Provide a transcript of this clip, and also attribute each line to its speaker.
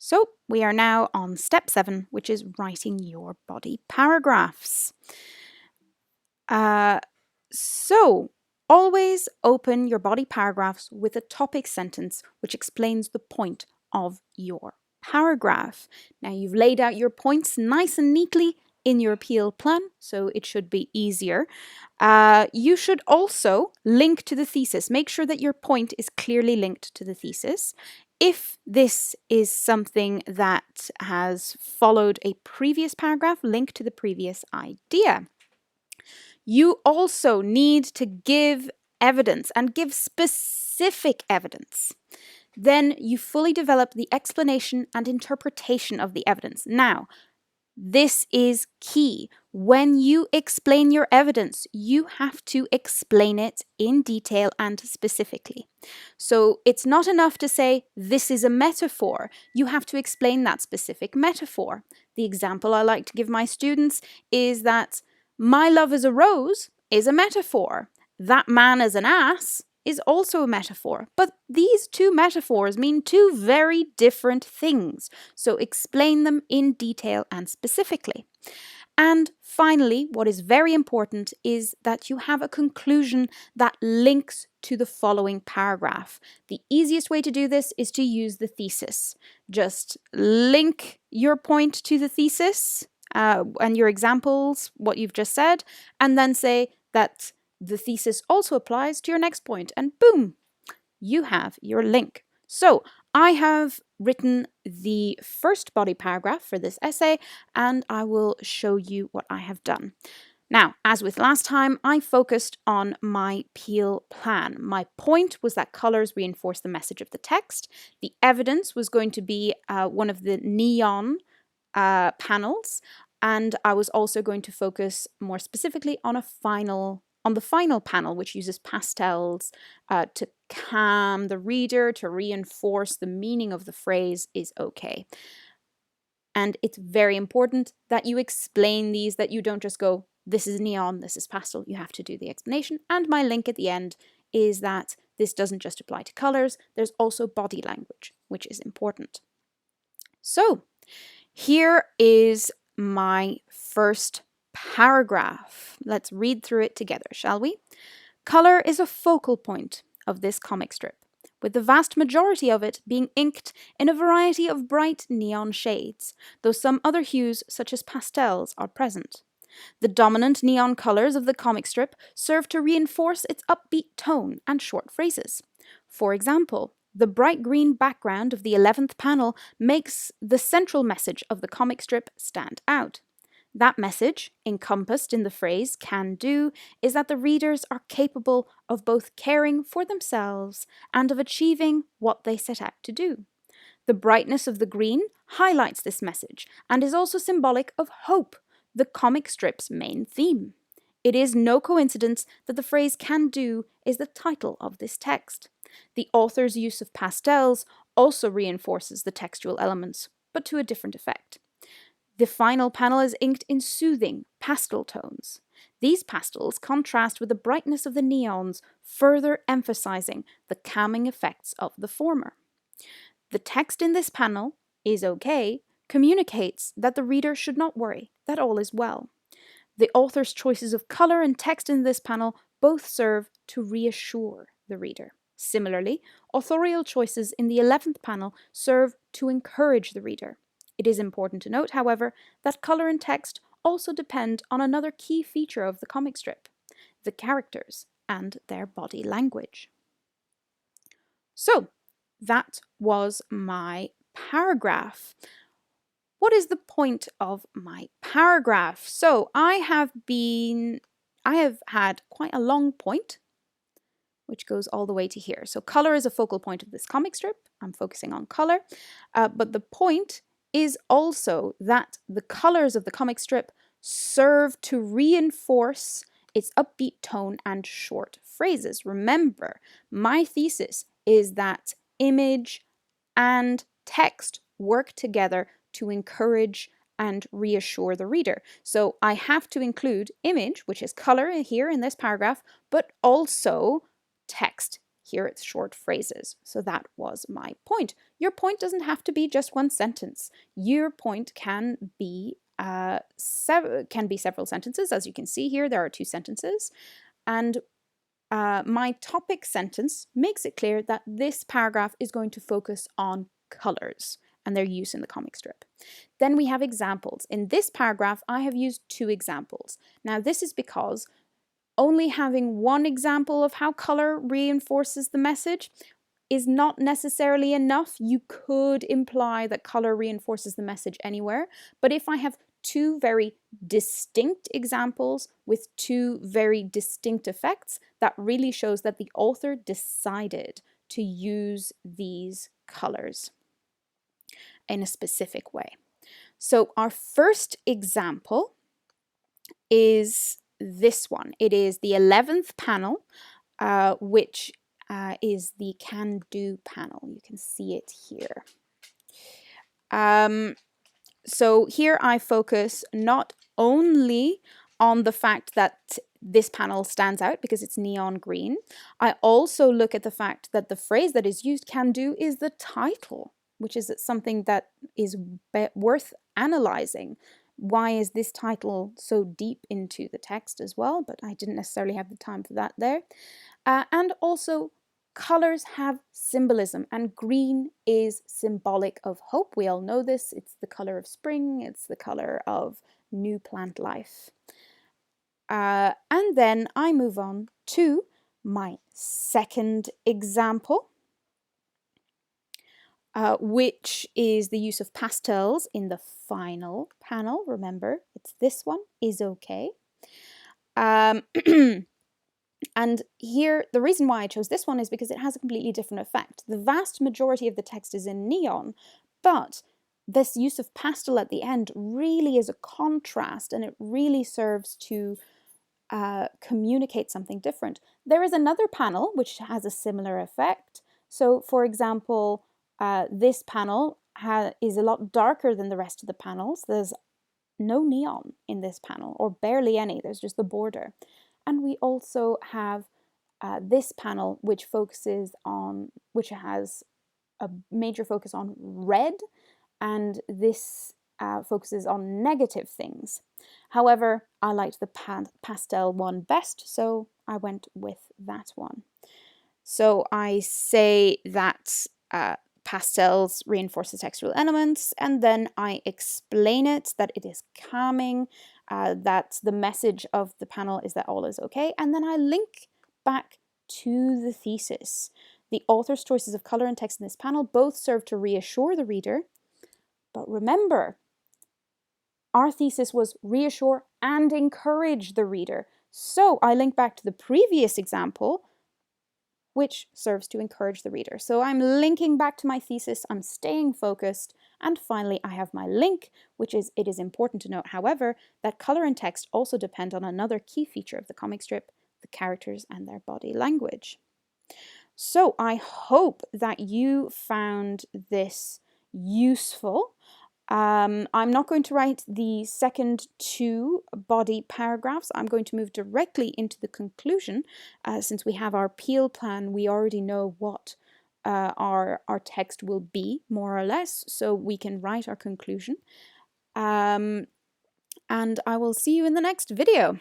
Speaker 1: So we are now on step 7, which is writing your body paragraphs. So always open your body paragraphs with a topic sentence which explains the point of your paragraph. Now you've laid out your points nice and neatly in your appeal plan, so it should be easier. You should also link to the thesis. Make sure that your point is clearly linked to the thesis. If this is something that has followed a previous paragraph, link to the previous idea. You also need to give evidence and give specific evidence. Then you fully develop the explanation and interpretation of the evidence. Now, this is key. When you explain your evidence, you have to explain it in detail and specifically. So it's not enough to say, this is a metaphor. You have to explain that specific metaphor. The example I like to give my students is that my love is a rose is a metaphor. That man is an ass is also a metaphor. But these two metaphors mean two very different things. So explain them in detail and specifically. And finally, what is very important is that you have a conclusion that links to the following paragraph. The easiest way to do this is to use the thesis. Just link your point to the thesis and your examples, what you've just said, and then say that the thesis also applies to your next point, and boom, you have your link. So I have written the first body paragraph for this essay, and I will show you what I have done. Now, as with last time, I focused on my Peel plan. My point was that colours reinforce the message of the text. The evidence was going to be one of the neon panels, and I was also going to focus more specifically on the final panel, which uses pastels to calm the reader, to reinforce the meaning of the phrase is okay. And it's very important that you explain these, that you don't just go, this is neon, this is pastel. You have to do the explanation. And my link at the end is that this doesn't just apply to colors, there's also body language, which is important. So here is my first paragraph. Let's read through it together, shall we? Color is a focal point of this comic strip, with the vast majority of it being inked in a variety of bright neon shades, though some other hues such as pastels are present. The dominant neon colors of the comic strip serve to reinforce its upbeat tone and short phrases. For example, the bright green background of the 11th panel makes the central message of the comic strip stand out. That message, encompassed in the phrase can do, is that the readers are capable of both caring for themselves and of achieving what they set out to do. The brightness of the green highlights this message and is also symbolic of hope, the comic strip's main theme. It is no coincidence that the phrase can do is the title of this text. The author's use of pastels also reinforces the textual elements, but to a different effect. The final panel is inked in soothing pastel tones. These pastels contrast with the brightness of the neons, further emphasizing the calming effects of the former. The text in this panel, is okay, communicates that the reader should not worry, that all is well. The author's choices of color and text in this panel both serve to reassure the reader. Similarly, authorial choices in the 11th panel serve to encourage the reader. It is important to note, however, that color and text also depend on another key feature of the comic strip, the characters and their body language. So, that was my paragraph. What is the point of my paragraph? So, I have had quite a long point, which goes all the way to here. So, color is a focal point of this comic strip. I'm focusing on color, but the point is also that the colors of the comic strip serve to reinforce its upbeat tone and short phrases. Remember, my thesis is that image and text work together to encourage and reassure the reader. So I have to include image, which is color here in this paragraph, but also text Here it's short phrases. So that was my point. Your point doesn't have to be just one sentence. Your point can be several sentences. As you can see here, there are 2 sentences. And my topic sentence makes it clear that this paragraph is going to focus on colors and their use in the comic strip. Then we have examples. In this paragraph, I have used 2 examples. Now, this is because only having one example of how color reinforces the message is not necessarily enough. You could imply that color reinforces the message anywhere, but if I have 2 very distinct examples with 2 very distinct effects, that really shows that the author decided to use these colors in a specific way. So our first example is this one. It is the 11th panel, which is the can do panel. You can see it here. So here I focus not only on the fact that this panel stands out because it's neon green, I also look at the fact that the phrase that is used, can do, is the title, which is something that is worth analyzing. Why is this title so deep into the text as well? But I didn't necessarily have the time for that there. And also, colors have symbolism, and green is symbolic of hope. We all know this. It's the color of spring. It's the color of new plant life. And then I move on to my second example, which is the use of pastels in the final panel. Remember, it's this one, is okay. And here, the reason why I chose this one is because it has a completely different effect. The vast majority of the text is in neon, but this use of pastel at the end really is a contrast, and it really serves to communicate something different. There is another panel which has a similar effect. So, for example, this panel is a lot darker than the rest of the panels. There's no neon in this panel, or barely any. There's just the border. And we also have this panel, which has a major focus on red, and this focuses on negative things. However, I liked the pastel one best, so I went with that one. So I say that pastels reinforce the textual elements, and then I explain it, that it is calming, that the message of the panel is that all is okay, and then I link back to the thesis. The author's choices of color and text in this panel both serve to reassure the reader, but remember, our thesis was reassure and encourage the reader. So I link back to the previous example, which serves to encourage the reader. So I'm linking back to my thesis, I'm staying focused, and finally I have my link, which is, it is important to note, however, that color and text also depend on another key feature of the comic strip, the characters and their body language. So I hope that you found this useful. I'm not going to write the second 2 body paragraphs. I'm going to move directly into the conclusion. Since we have our Peel plan, we already know what our text will be, more or less, so we can write our conclusion. And I will see you in the next video.